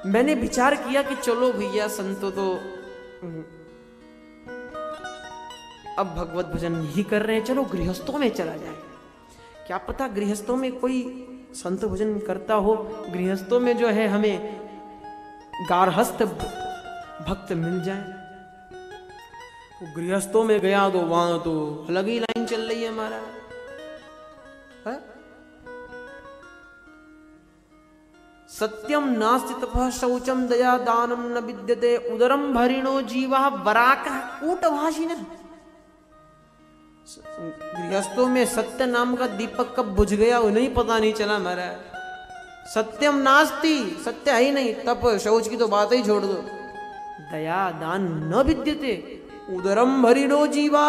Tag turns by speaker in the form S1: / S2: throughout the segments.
S1: मैंने विचार किया कि चलो भैया संतो तो अब भगवत भजन नहीं कर रहे हैं, चलो गृहस्थों में चला जाए। क्या पता गृहस्थों में कोई संत भजन करता हो, गृहस्थों में जो है हमें गारहस्थ भक्त मिल जाए। तो गृहस्थों में गया तो वहां तो अलग ही लाइन चल रही है हमारा है? सत्यम नास्ति तपः शौचम दया दानम न विद्यते उदरम भरिणो जीवा वराकः कूटभाषिणः। गृहस्थों में सत्य नाम का दीपक कब बुझ गया उन्हें पता नहीं चला हमारा। सत्यम नास्ति, सत्य है ही नहीं, तप शौच की तो बात ही छोड़ दो। दया दान न विद्यते उदरम भरिणो जीवा,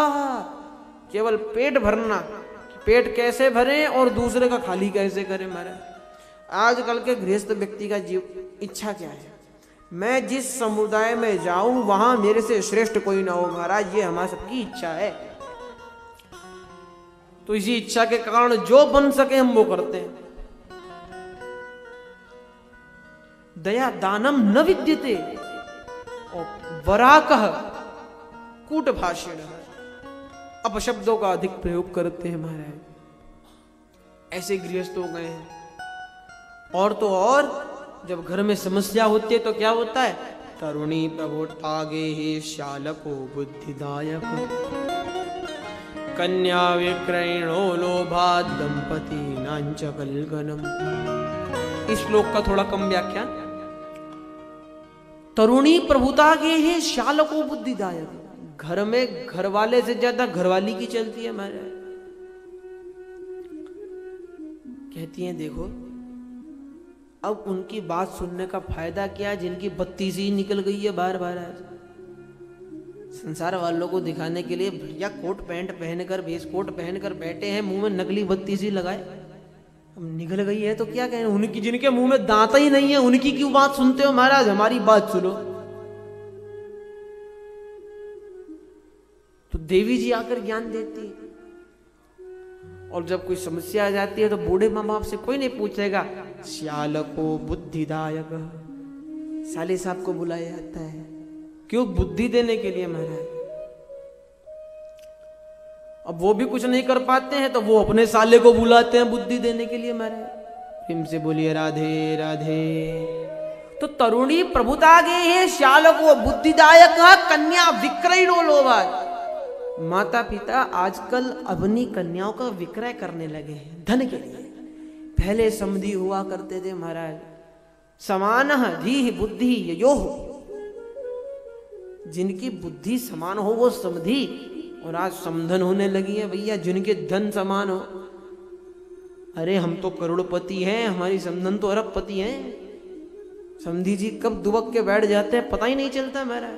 S1: केवल पेट भरना, पेट कैसे भरे और दूसरे का खाली कैसे करें महाराज। आजकल के गृहस्थ व्यक्ति का जीव इच्छा क्या है, मैं जिस समुदाय में जाऊं वहां मेरे से श्रेष्ठ कोई ना हो महाराज, ये हमारी सबकी इच्छा है। तो इसी इच्छा के कारण जो बन सके हम वो करते हैं। दया दानम न विद्यते और वराकः कूट भाषण, अपशब्दों का अधिक प्रयोग करते हैं महाराज। ऐसे गृहस्थ हो गए हैं। और तो और जब घर में समस्या होती है तो क्या होता है, तरुणी प्रभुतागे हे श्यालको बुद्धिदायक कन्या विक्रयणो लोभात् दंपति नांच कलगनम। इस श्लोक का थोड़ा कम व्याख्यान, तरुणी प्रभुतागे हे श्यालको बुद्धिदायक। घर में घर वाले से ज्यादा घरवाली की चलती है हमारे। कहती हैं देखो अब उनकी बात सुनने का फायदा क्या, जिनकी बत्ती सी निकल गई है बार बार। संसार वालों को दिखाने के लिए भैया कोट पैंट पहनकर वेस्ट कोट पहनकर बैठे हैं, मुंह में नकली बत्ती सी लगाए, अब निकल गई है तो क्या कहें। उनकी जिनके मुंह में दांत ही नहीं है उनकी क्यों बात सुनते हो महाराज, हमारी बात सुनो। तो देवी जी आकर ज्ञान देती है। और जब कोई समस्या आ जाती है तो बूढ़े माँ बाप से कोई नहीं पूछेगा, श्यालको बुद्धिदायक, साले साहब को बुलाया जाता है। क्यों? बुद्धि देने के लिए महाराज। अब वो भी कुछ नहीं कर पाते हैं तो वो अपने साले को बुलाते हैं बुद्धि देने के लिए महाराज। प्रेम से बोलिए राधे राधे। तो तरुणी प्रभुतागे हे श्यालको बुद्धिदायक कन्या विक्रयणो लोभात्। माता पिता आजकल अपनी कन्याओं का विक्रय करने लगे हैं धन के लिए। पहले समधी हुआ करते थे महाराज, समानः धीः बुद्धि ययोः, जिनकी बुद्धि समान हो वो समधी। और आज समधन होने लगी है भैया, जिनके धन समान हो। अरे हम तो करोड़पति हैं, हमारी समधन तो अरबपति हैं। समधी जी कब दुबक के बैठ जाते हैं पता ही नहीं चलता महाराज।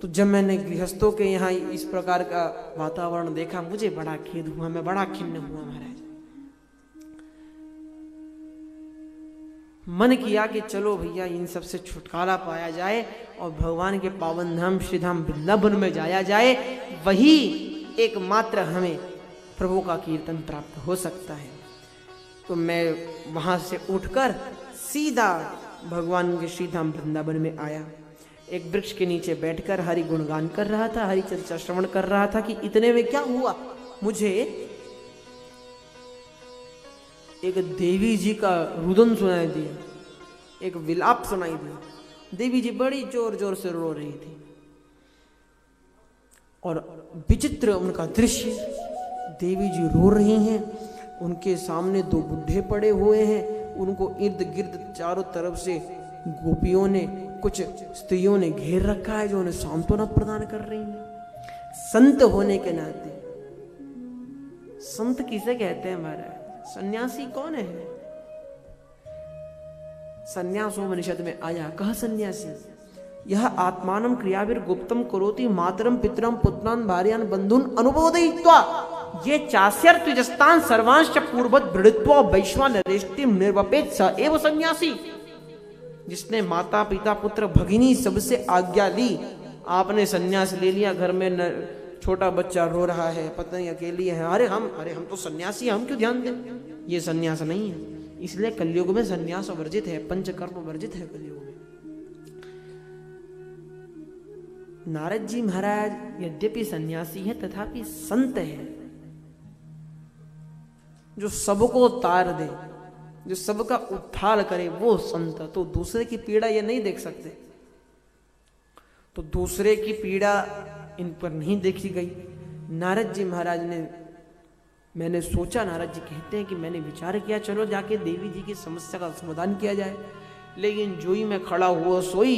S1: तो जब मैंने गृहस्थों के यहाँ इस प्रकार का वातावरण देखा मुझे बड़ा खेद हुआ, मैं बड़ा खिन्न हुआ महाराज। मन किया कि चलो भैया इन सब से छुटकारा पाया जाए और भगवान के पावन धाम श्री धाम वृंदावन में जाया जाए। वही एकमात्र हमें प्रभु का कीर्तन प्राप्त हो सकता है। तो मैं वहां से उठकर सीधा भगवान के श्री धाम वृंदावन में आया। एक वृक्ष के नीचे बैठकर हरि गुणगान कर रहा था, हरि चर्चा श्रवण कर रहा था कि इतने में क्या हुआ, मुझे एक देवी जी का रुदन सुनाई दिया, एक विलाप सुनाई दिया। देवी जी बड़ी जोर जोर से रो रही थी और विचित्र उनका दृश्य, देवी जी रो रही हैं, उनके सामने दो बुढ़े पड़े हुए हैं, उनको इर्द गिर्द चारों तरफ से गोपियों ने कुछ स्त्रियों ने घेर रखा है जो उन्हें सांत्वना प्रदान कर रही हैं। संत होने के नाते, संत किसे कहते हैं हमारा, सन्यासी कौन है? सन्यासोपनिषद में आया, कहा सन्यासी यह आत्मानं क्रियाभिर गुप्तम करोति मातरम पितरम पुत्रान भार्यान बंधुन अनुबोधयित्वा ये चास्यर्त्विजस्तान सर्वांश्च पूर्वत दृढ़त्वा वैश्वानरेष्टिम निर्वपेत स एव सन्यासी। जिसने माता पिता पुत्र भगिनी सबसे आज्ञा ली, आपने सन्यास ले लिया, घर में छोटा बच्चा रो रहा है, पत्नी अकेली है, अरे हम तो सन्यासी, हम क्यों ध्यान दें? ये सन्यास नहीं है, इसलिए कलयुग में संन्यास वर्जित है, पंचकर्म वर्जित है कलयुग में। नारद जी महाराज यद्यपि सन्यासी है तथापि संत है, जो सबको तार दे, जो सबका उद्धार करे, वो संत। तो दूसरे की पीड़ा ये नहीं देख सकते, तो दूसरे की पीड़ा इन पर नहीं देखी गई। नारद जी महाराज ने, मैंने सोचा, नारद जी कहते हैं कि मैंने विचार किया चलो जाके देवी जी की समस्या का समाधान किया जाए, लेकिन जो ही मैं खड़ा हुआ सोई,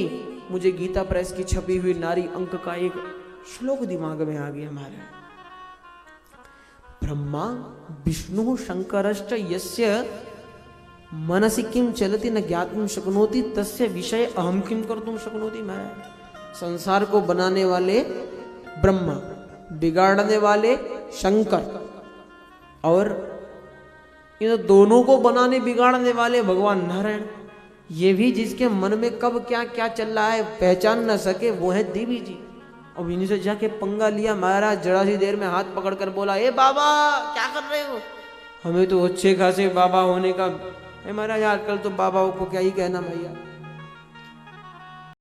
S1: मुझे गीता प्रेस की छपी हुई नारी अंक का एक श्लोक दिमाग में आ गया हमारे। ब्रह्मा विष्णु शंकरश्च यस्य मनसि किम चलति न ज्ञातुम शक्नोति तस्य विषय अहम किम कर्तुम शक्नोति। महाराज, संसार को बनाने वाले ब्रह्मा, बिगाड़ने वाले शंकर, और इन दोनों को बनाने बिगाड़ने वाले भगवान नारायण, ये भी जिसके मन में कब क्या क्या चल रहा है पहचान न सके, वो है देवी जी। अब इन्हीं से जाके पंगा लिया महाराज, जरा सी देर में हाथ पकड़कर बोला, ए बाबा क्या कर रहे हो। हमें तो अच्छे खासे बाबा होने का है महाराज, आजकल तो बाबाओं को क्या ही कहना भैया।